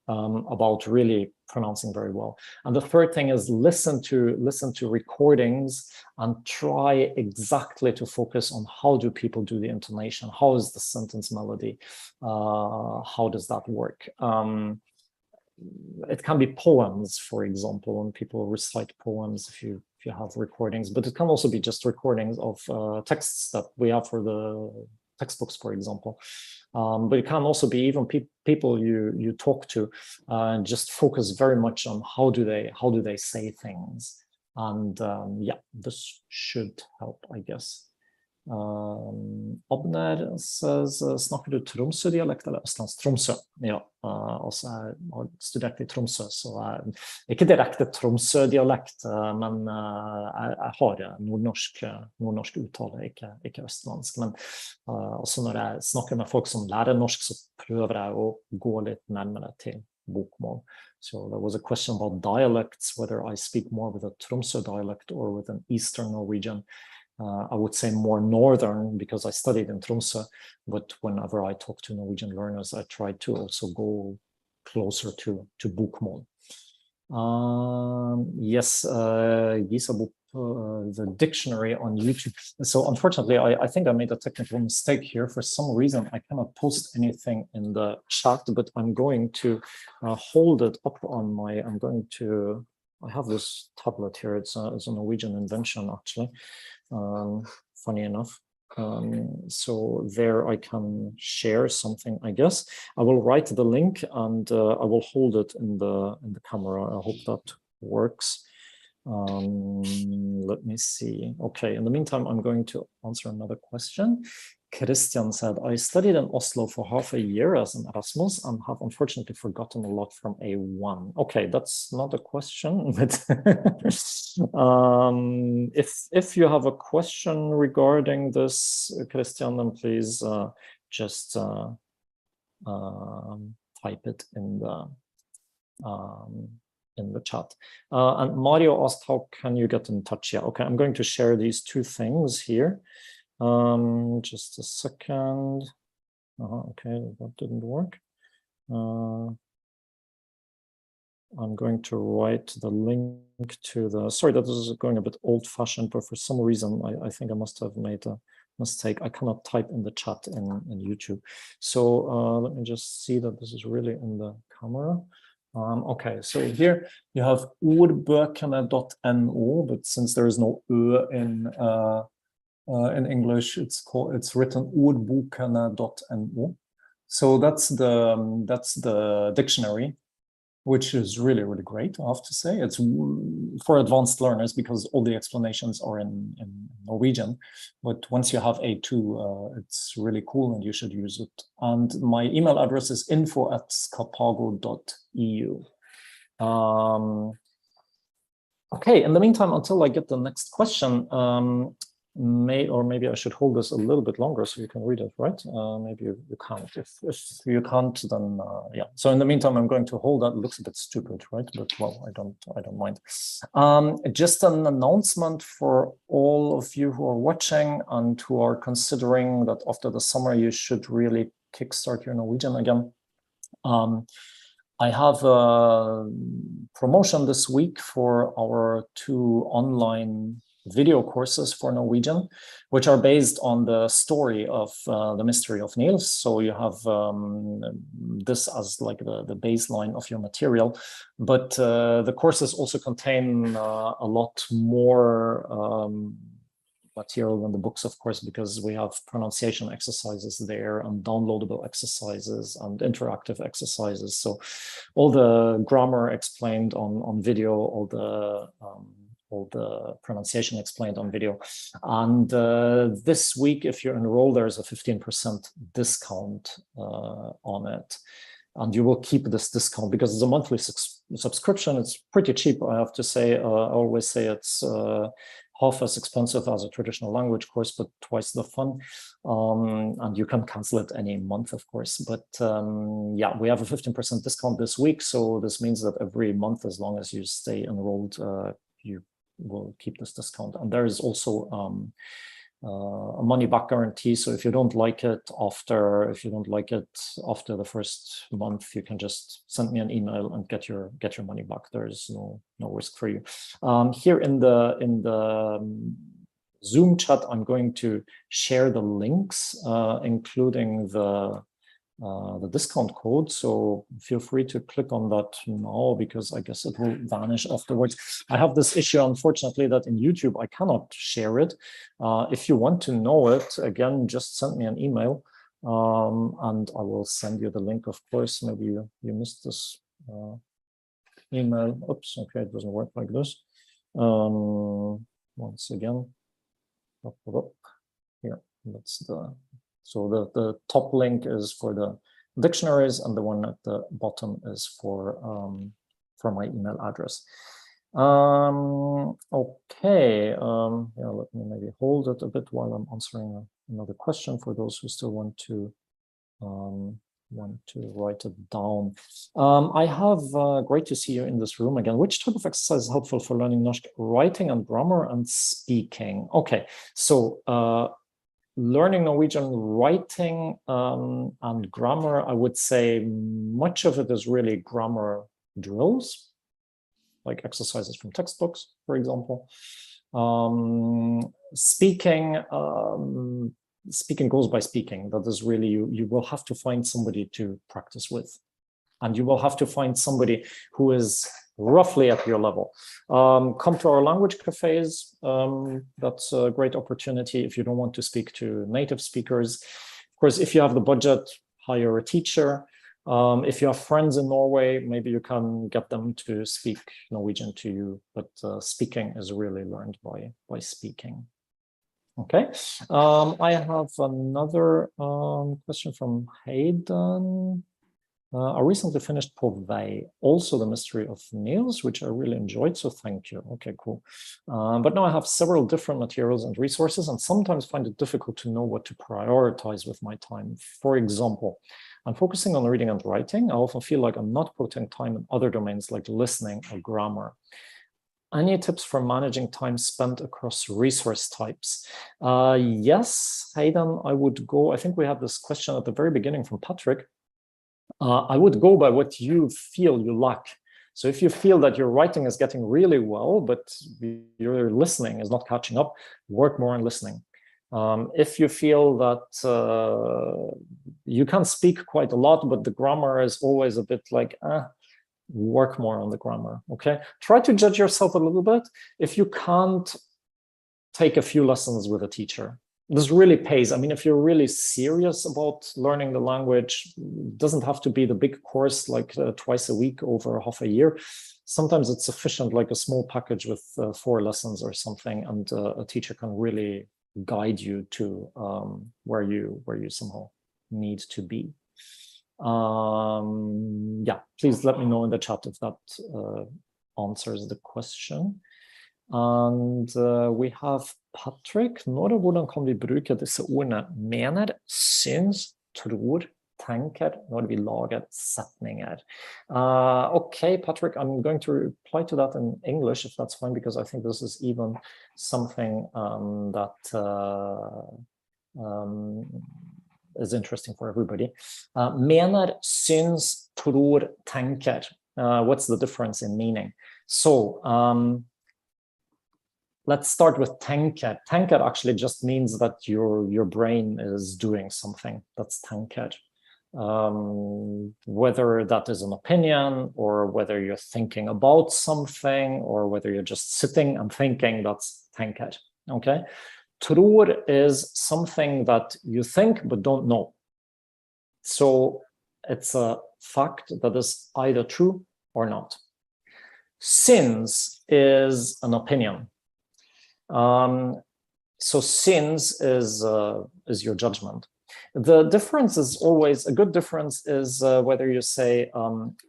about really pronouncing very well. And the third thing is listen to recordings and try exactly to focus on how do people do the intonation, how is the sentence melody, how does that work. It can be poems, for example, and people recite poems if you have recordings, but it can also be just recordings of texts that we have for the textbooks, for example. But it can also be even people you talk to, and just focus very much on how do they say things, and yeah, this should help, I guess. Abner says, snakker du Tromsø-dialekt eller Østlands-Tromsø? Ja, altså jeg har studert I Tromsø, så ikke direkte Tromsø-dialekt, men jeg har nordnorsk uttale, ikke østlandsk. Men også når jeg snakker med folk som lærer norsk, så prøver jeg å gå litt nærmere til bokmål. So there was a question about dialects, whether I speak more with a Tromsø dialect or with an Eastern Norwegian. I would say more northern because I studied in Tromsø, but whenever I talk to Norwegian learners, I try to also go closer to bokmål. Yes, Gisabup, the dictionary on YouTube. So unfortunately, I think I made a technical mistake here. For some reason, I cannot post anything in the chat, but I'm going to hold it up on my, I have this tablet here. It's a Norwegian invention, actually, funny enough. So there I can share something, I guess. I will write the link and I will hold it in the camera. I hope that works. Let me see. Okay, in the meantime, I'm going to answer another question. Christian said, I studied in Oslo for half a year as an Erasmus and have unfortunately forgotten a lot from A1. Okay, that's not a question, but if you have a question regarding this, Christian, then please just type it in the chat. And Mario asked, how can you get in touch? Yeah, okay, I'm going to share these two things here. Just a second. Okay, that didn't work. I'm going to write the link to the, sorry, that is going a bit old-fashioned, but for some reason, I think I must have made a mistake. I cannot type in the chat in YouTube. So let me just see that this is really in the camera. Okay, so here you have ordbøkene.no, but since there is no Ö in English, it's written ordbokene.no. So that's the dictionary, which is really, really great, I have to say. It's for advanced learners because all the explanations are in Norwegian. But once you have A2, it's really cool and you should use it. And my email address is info@scapago.eu. Okay, in the meantime, until I get the next question, maybe I should hold this a little bit longer so you can read it, right? Maybe you can't. If you can't, then yeah. So in the meantime, I'm going to hold that. It looks a bit stupid, right? But well, I don't mind. Just an announcement for all of you who are watching and who are considering that after the summer you should really kickstart your Norwegian again. I have a promotion this week for our 2 online video courses for Norwegian, which are based on the story of the mystery of Niels. So you have this as like the baseline of your material, but the courses also contain a lot more material than the books, of course, because we have pronunciation exercises there and downloadable exercises and interactive exercises. So all the grammar explained on video, all the pronunciation explained on video. And this week, if you enroll, there's a 15% discount on it. And you will keep this discount because it's a monthly subscription. It's pretty cheap, I have to say. I always say it's half as expensive as a traditional language course, but twice the fun. And you can cancel it any month, of course. But yeah, we have a 15% discount this week. So this means that every month, as long as you stay enrolled, you will keep this discount. And there is also a money back guarantee. So if you don't like it after the first month, you can just send me an email and get your money back. There is no risk for you. Here in the Zoom chat, I'm going to share the links, including the discount code. So feel free to click on that now, because I guess it will vanish afterwards. I have this issue, unfortunately, that in YouTube I cannot share it. If you want to know it, again, just send me an email and I will send you the link, of course. Maybe you missed this email. Oops, okay, it doesn't work like this. Once again, here, that's so the top link is for the dictionaries, and the one at the bottom is for my email address. Okay, yeah, let me maybe hold it a bit while I'm answering another question for those who still want to write it down. I have great to see you in this room again. Which type of exercise is helpful for learning Norwegian writing and grammar and speaking? Okay, so learning Norwegian writing and grammar, I would say much of it is really grammar drills. like exercises from textbooks, for example. Speaking goes by speaking. That is really, you will have to find somebody to practice with. And you will have to find somebody who is roughly at your level. Come to our language cafes. That's a great opportunity if you don't want to speak to native speakers. Of course, if you have the budget, hire a teacher. If you have friends in Norway, maybe you can get them to speak Norwegian to you, but speaking is really learned by speaking. Okay, I have another question from Hayden. I recently finished På vei, also the mystery of Niels, which I really enjoyed, so thank you. Okay, cool. But now I have several different materials and resources and sometimes find it difficult to know what to prioritize with my time. For example, I'm focusing on reading and writing. I often feel like I'm not putting time in other domains like listening or grammar. Any tips for managing time spent across resource types? Yes, Hayden, I would go, I think we had this question at the very beginning from Patrick. I would go by what you feel you lack. So if you feel that your writing is getting really well, but your listening is not catching up, work more on listening. If you feel that you can speak quite a lot, but the grammar is always a bit like, work more on the grammar, okay? Try to judge yourself a little bit. If you can't, take a few lessons with a teacher. This really pays. I mean, if you're really serious about learning the language, it doesn't have to be the big course like twice a week over half a year. Sometimes it's sufficient, like a small package with 4 lessons or something, and a teacher can really guide you to where you somehow need to be. Yeah, please let me know in the chat if that answers the question. And we have Patrick. Når og hvordan kan vi bruke disse ordene mener, syns, tror, tenker når vi lager setninger? Okay, Patrick, I'm going to reply to that in English if that's fine, because I think this is even something that is interesting for everybody. Mener, syns, tror, tenker. What's the difference in meaning? So, let's start with tenker. Tenker actually just means that your brain is doing something. That's tenker. Whether that is an opinion or whether you're thinking about something or whether you're just sitting and thinking, that's tenker. Okay. Tror is something that you think but don't know. So it's a fact that is either true or not. Syns is an opinion. So syns is your judgment. The difference is always, a good difference is whether you say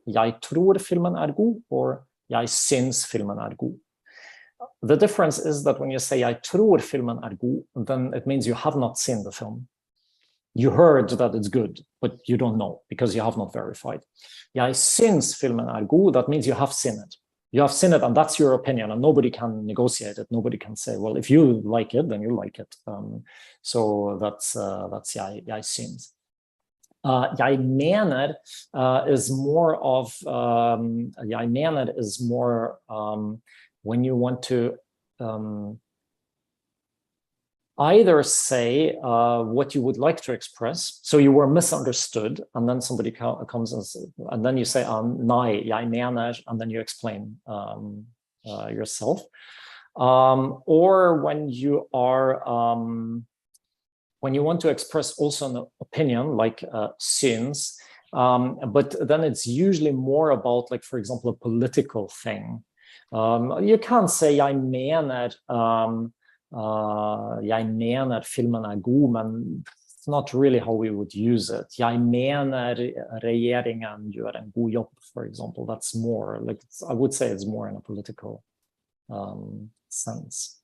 jeg tror filmen god or jeg syns filmen god. The difference is that when you say jeg tror filmen god, then it means you have not seen the film. You heard that it's good, but you don't know because you have not verified. Jeg syns filmen god, that means you have seen it. You have seen it, and that's your opinion, and nobody can negotiate it. Nobody can say, well, if you like it, then you like it. So that's jeg syns. Jeg mener is more of, jeg mener is more when you want to either say what you would like to express. So you were misunderstood, and then somebody comes and then you say, nei, jeg mener, and then you explain yourself. Or when you are, when you want to express also an opinion, like syns, but then it's usually more about, like, for example, a political thing. You can't say, jeg mener, jeg mener filmen god, men it's not really how we would use it. Jeg mener regjeringen gjør en god jobb, for example. That's more, like, I would say it's more in a political sense.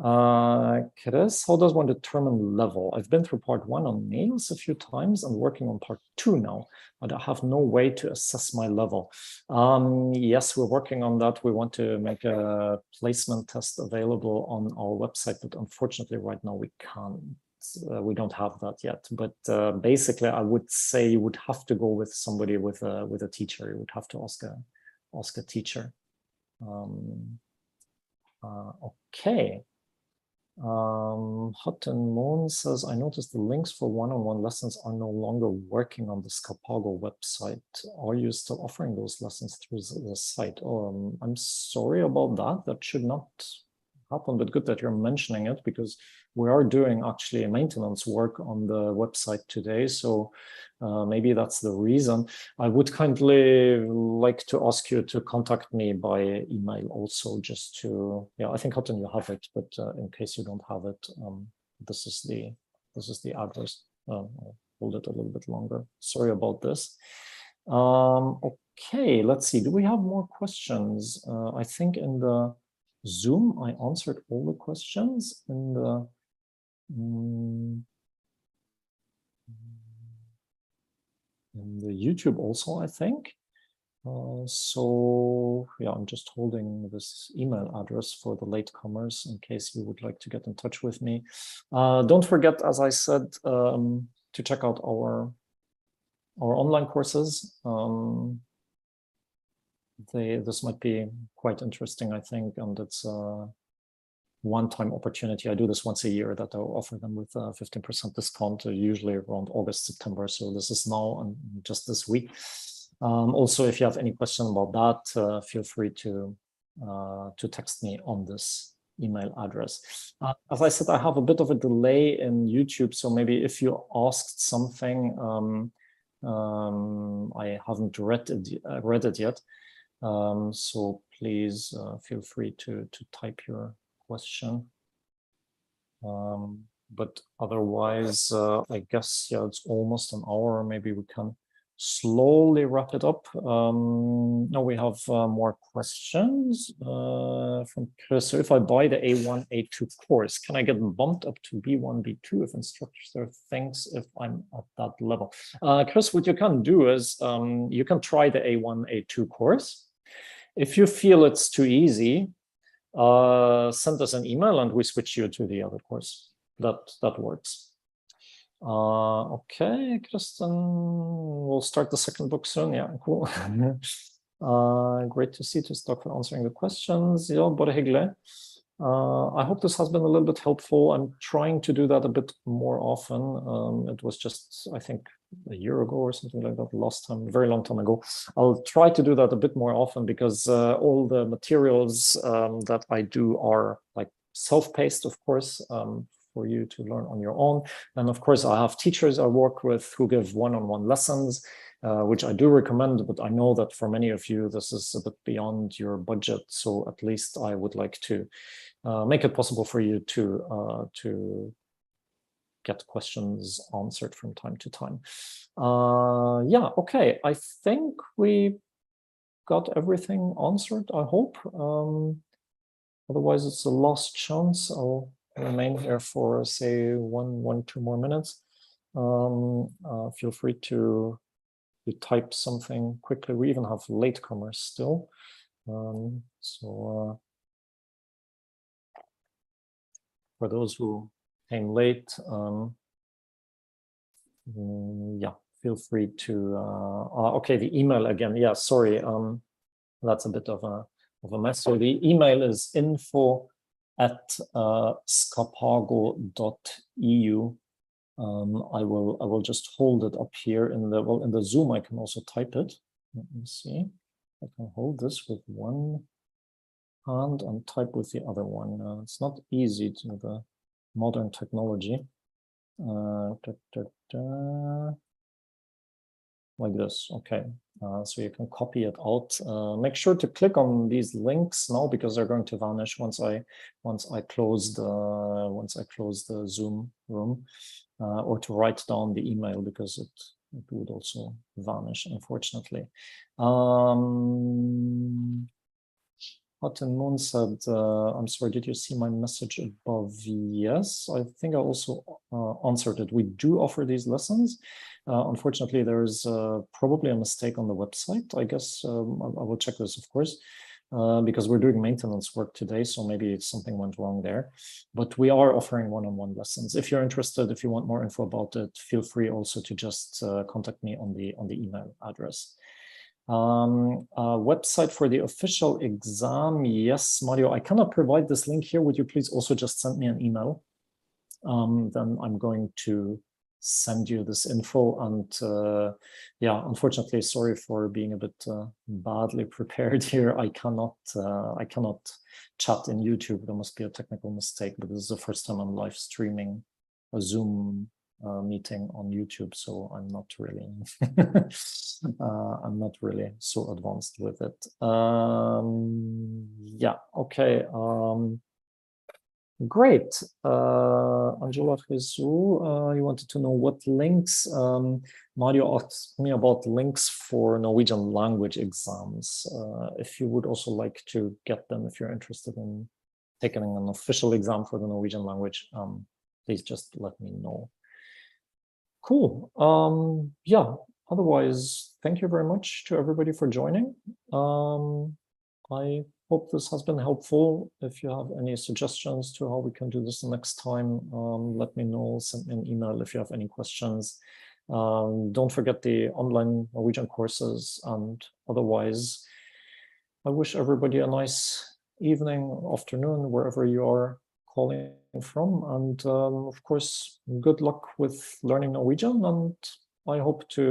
Chris, how does one determine level? I've been through part 1 on nails a few times and working on part 2 now, but I have no way to assess my level. Yes, we're working on that. We want to make a placement test available on our website, but unfortunately right now we can't. We don't have that yet. But basically, I would say you would have to go with somebody with a teacher. You would have to ask a teacher. Okay. Hot and Moon says, I noticed the links for one-on-one lessons are no longer working on the Scapago website. Are you still offering those lessons through the site? Oh, I'm sorry about that. That should not happen, but good that you're mentioning it, because we are doing actually maintenance work on the website today. So maybe that's the reason. I would kindly like to ask you to contact me by email also, just to, yeah, I think Houghton, you have it, but in case you don't have it, this is the address. I'll hold it a little bit longer. Sorry about this. Okay, let's see. Do we have more questions? I think in the Zoom, I answered all the questions. In the YouTube also, I think. So yeah, I'm just holding this email address for the latecomers in case you would like to get in touch with me. Don't forget, as I said, to check out our online courses. This might be quite interesting, I think, and it's a one-time opportunity. I do this once a year, that I'll offer them with a 15% discount, usually around August, September. So this is now and just this week. Also, if you have any question about that, feel free to text me on this email address. As I said, I have a bit of a delay in YouTube, so maybe if you asked something, I haven't read it yet. So please feel free to type your question. But otherwise, I guess, yeah, it's almost an hour. Maybe we can slowly wrap it up. Now we have more questions from Chris. So if I buy the A1, A2 course, can I get bumped up to B1, B2 if instructor thinks if I'm at that level? Chris, what you can do is you can try the A1, A2 course. If you feel it's too easy, send us an email and we switch you to the other course. That works. Okay, Kristen, we'll start the second book soon. Yeah, cool. Great to see you, Stock, for answering the questions. Ja, bare hyggelig. I hope this has been a little bit helpful. I'm trying to do that a bit more often. It was just, I think, a year ago or something like that, last time, a very long time ago. I'll try to do that a bit more often, because all the materials that I do are like self-paced, of course, for you to learn on your own. And of course, I have teachers I work with who give one-on-one lessons, which I do recommend, but I know that for many of you, this is a bit beyond your budget. So at least I would like to make it possible for you to get questions answered from time to time. Yeah, okay. I think we got everything answered, I hope. Otherwise, it's a last chance. I'll remain here for, say, two more minutes. Feel free to type something quickly. We even have latecomers still. So for those who came late, yeah, feel free to, okay, the email again. Yeah, sorry, that's a bit of a mess. So the email is info@scapago.eu. I will just hold it up here in the Zoom. I can also type it. Let me see. I can hold this with one hand and type with the other one. It's not easy to the modern technology. Like this. Okay. So you can copy it out. Make sure to click on these links now, because they're going to vanish once I close the Zoom room, or to write down the email, because it would also vanish, unfortunately. Hot and Moon said, I'm sorry, did you see my message above? Yes, I think I also answered it. We do offer these lessons. Unfortunately, there's probably a mistake on the website. I guess I will check this, of course, because we're doing maintenance work today, so maybe something went wrong there. But we are offering one-on-one lessons. If you're interested, if you want more info about it, feel free also to just contact me on the email address. Website for the official exam. Yes, Mario, I cannot provide this link here. Would you please also just send me an email? Then I'm going to send you this info. And yeah, unfortunately, sorry for being a bit badly prepared here. I cannot chat in YouTube. There must be a technical mistake, but this is the first time I'm live streaming a Zoom meeting on YouTube, so I'm not really I'm not really so advanced with it. Yeah, okay. Great. Angela Jesus, you wanted to know what links. Mario asked me about links for Norwegian language exams. If you would also like to get them, if you're interested in taking an official exam for the Norwegian language, please just let me know. Cool. Yeah, otherwise, thank you very much to everybody for joining. I hope this has been helpful. If you have any suggestions to how we can do this next time, let me know, send me an email if you have any questions. Don't forget the online Norwegian courses, and otherwise, I wish everybody a nice evening, afternoon, wherever you are calling from. And of course, good luck with learning Norwegian, and I hope to